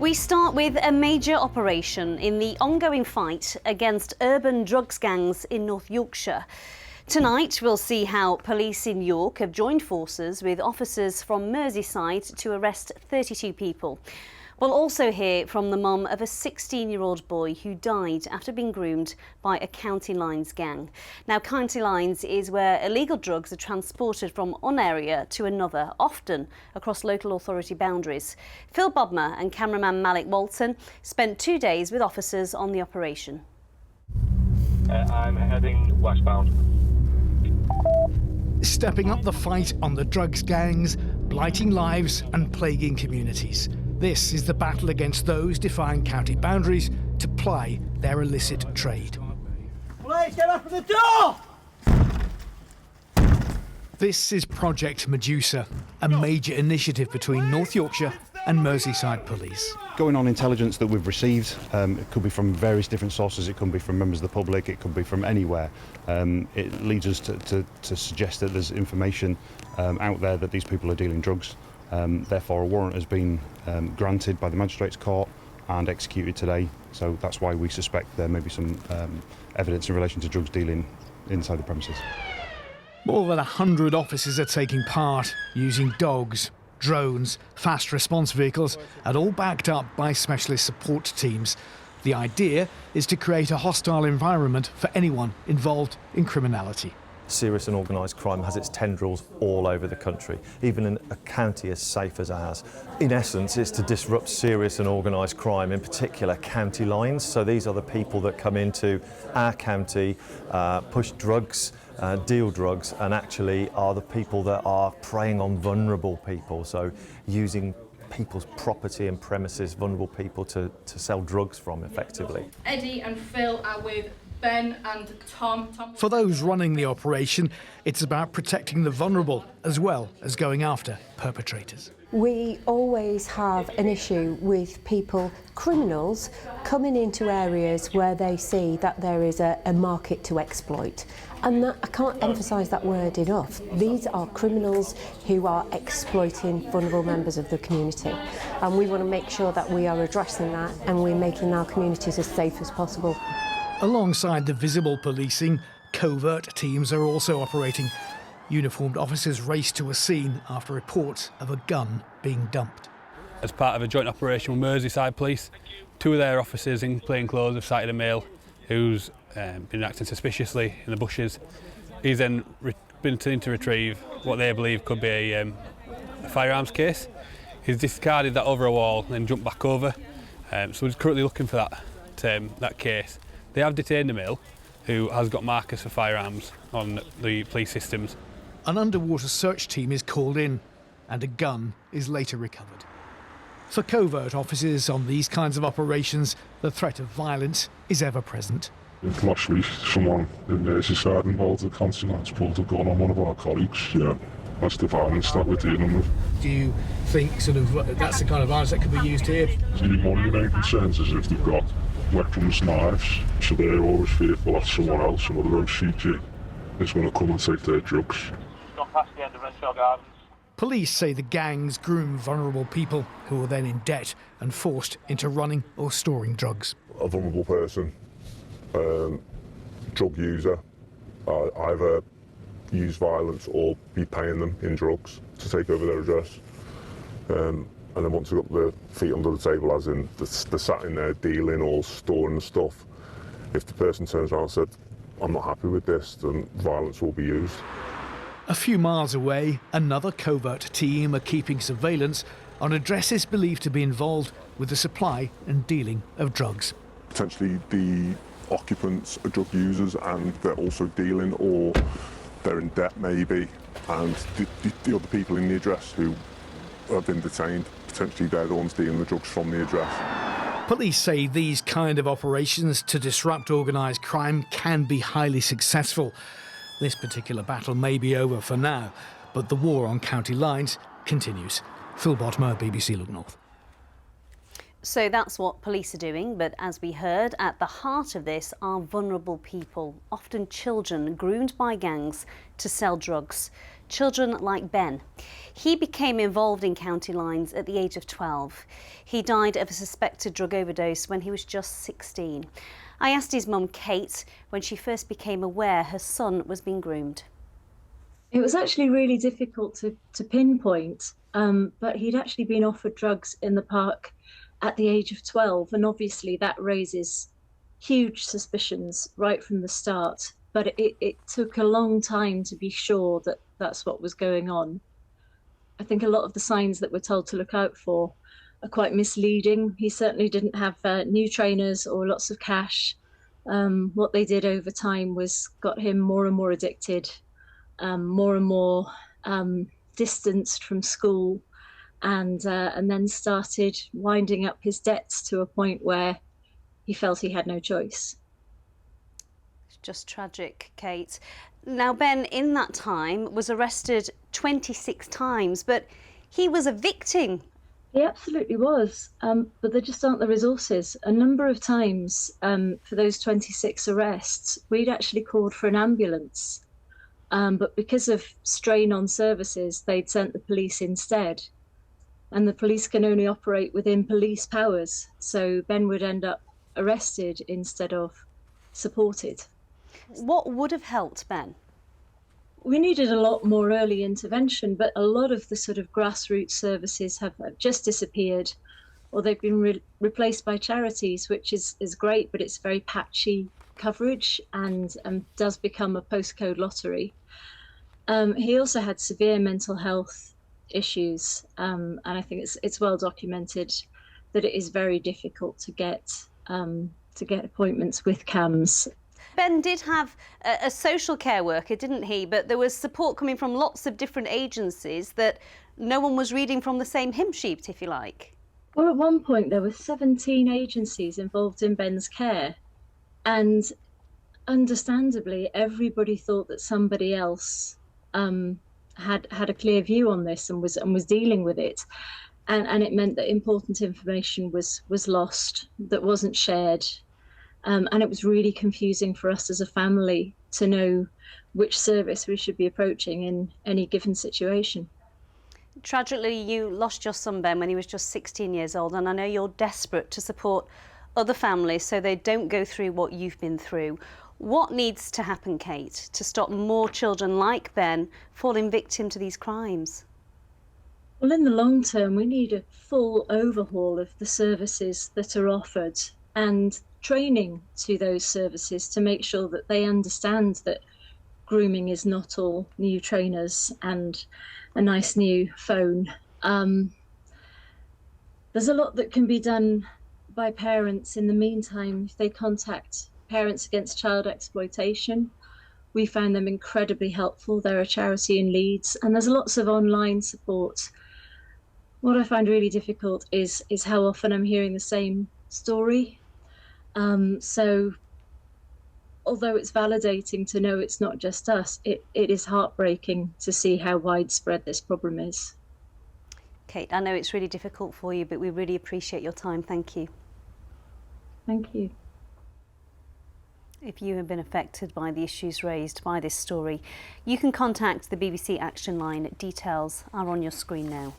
We start with a major operation in the ongoing fight against urban drugs gangs in North Yorkshire. Tonight we'll see how police in York have joined forces with officers from Merseyside to arrest 32 people. We'll also hear from the mum of a 16-year-old boy who died after being groomed by a county lines gang. Now, county lines is where illegal drugs are transported from one area to another, often across local authority boundaries. Phil Bodmer and cameraman Malik Walton spent 2 days with officers on the operation. I'm heading westbound. Stepping up the fight on the drugs gangs, blighting lives and plaguing communities. This is the battle against those defying county boundaries to ply their illicit trade. Please get up at the door! This is Project Medusa, a major initiative between North Yorkshire and Merseyside Police. Going on intelligence that we've received, it could be from various different sources, it could be from members of the public, it could be from anywhere. It leads us to suggest that there's information out there that these people are dealing drugs. Therefore, a warrant has been granted by the Magistrates Court and executed today. So that's why we suspect there may be some evidence in relation to drugs dealing inside the premises. More than 100 officers are taking part, using dogs, drones, fast response vehicles, and all backed up by specialist support teams. The idea is to create a hostile environment for anyone involved in criminality. Serious and organised crime has its tendrils all over the country, even in a county as safe as ours. In essence, it's to disrupt serious and organised crime, in particular county lines. So these are the people that come into our county, push drugs, deal drugs, and actually are the people that are preying on vulnerable people. So using people's property and premises, vulnerable people to sell drugs from effectively. Eddie and Phil are with Ben and Tom. For those running the operation, it's about protecting the vulnerable as well as going after perpetrators. We always have an issue with people, criminals, coming into areas where they see that there is a market to exploit. And that, I can't emphasise that word enough. These are criminals who are exploiting vulnerable members of the community. And we want to make sure that we are addressing that and we're making our communities as safe as possible. Alongside the visible policing, covert teams are also operating. Uniformed officers race to a scene after reports of a gun being dumped. As part of a joint operation with Merseyside Police, 2 of their officers in plain clothes have sighted a male who's been acting suspiciously in the bushes. He's then been seen to retrieve what they believe could be a firearms case. He's discarded that over a wall and jumped back over. So we're currently looking for that case. They have detained a male who has got markers for firearms on the police systems. An underwater search team is called in and a gun is later recovered. For covert officers on these kinds of operations, the threat of violence is ever present. Last week, someone in Merseyside involved the county lines pulled a gun on one of our colleagues. Yeah, that's the violence that we're dealing with. Do you think that's the kind of violence that could be used here? The main concerns is if they've got weapons, knives, so they're always fearful that someone else, another OCG, is going to come and take their drugs. Gone past the end of Redfield Gardens. Police say the gangs groom vulnerable people who are then in debt and forced into running or storing drugs. A vulnerable person, drug user, either use violence or be paying them in drugs to take over their address. And then once they've got their feet under the table, as in they're sat in there dealing or storing the stuff, if the person turns around and said, I'm not happy with this, then violence will be used. A few miles away, another covert team are keeping surveillance on addresses believed to be involved with the supply and dealing of drugs. Potentially the occupants are drug users and they're also dealing, or they're in debt maybe, and the other people in the address who have been detained, potentially they're the ones dealing the drugs from the address. Police say these kind of operations to disrupt organised crime can be highly successful. This particular battle may be over for now, but the war on county lines continues. Phil Bodmer, BBC Look North. So that's what police are doing, but as we heard, at the heart of this are vulnerable people, often children groomed by gangs to sell drugs. children like Ben. He became involved in county lines at the age of 12. He died of a suspected drug overdose when he was just 16. I asked his mum, Kate, when she first became aware her son was being groomed. It was actually really difficult to pinpoint, but he'd actually been offered drugs in the park at the age of 12, and obviously that raises huge suspicions right from the start. But it took a long time to be sure that that's what was going on. I think a lot of the signs that we're told to look out for are quite misleading. He certainly didn't have new trainers or lots of cash. What they did over time was got him more and more addicted, more and more distanced from school, and then started winding up his debts to a point where he felt he had no choice. It's just tragic, Kate. Now, Ben, in that time, was arrested 26 times, but he was a victim. He absolutely was, but there just aren't the resources. A number of times for those 26 arrests, we'd actually called for an ambulance, but because of strain on services, they'd sent the police instead. And the police can only operate within police powers, so Ben would end up arrested instead of supported. What would have helped Ben? We needed a lot more early intervention, but a lot of the sort of grassroots services have just disappeared, or they've been replaced by charities, which is great, but it's very patchy coverage and does become a postcode lottery. He also had severe mental health issues, and I think it's well documented that it is very difficult to get appointments with CAMHS. Ben did have a social care worker, didn't he? But there was support coming from lots of different agencies that no one was reading from the same hymn sheet, if you like. Well, at one point there were 17 agencies involved in Ben's care, and understandably everybody thought that somebody else had a clear view on this and was dealing with it, and it meant that important information was lost, that wasn't shared. And it was really confusing for us as a family to know which service we should be approaching in any given situation. Tragically, you lost your son, Ben, when he was just 16 years old, and I know you're desperate to support other families so they don't go through what you've been through. What needs to happen, Kate, to stop more children like Ben falling victim to these crimes? Well, in the long term, we need a full overhaul of the services that are offered and training to those services to make sure that they understand that grooming is not all new trainers and a nice new phone. There's a lot that can be done by parents in the meantime. If they contact Parents Against Child Exploitation, we found them incredibly helpful. They're a charity in Leeds, and there's lots of online support. What I find really difficult is how often I'm hearing the same story. So although it's validating to know it's not just us, it is heartbreaking to see how widespread this problem is. Kate, I know it's really difficult for you, but we really appreciate your time. Thank you. Thank you. If you have been affected by the issues raised by this story, you can contact the BBC Action Line. Details are on your screen now.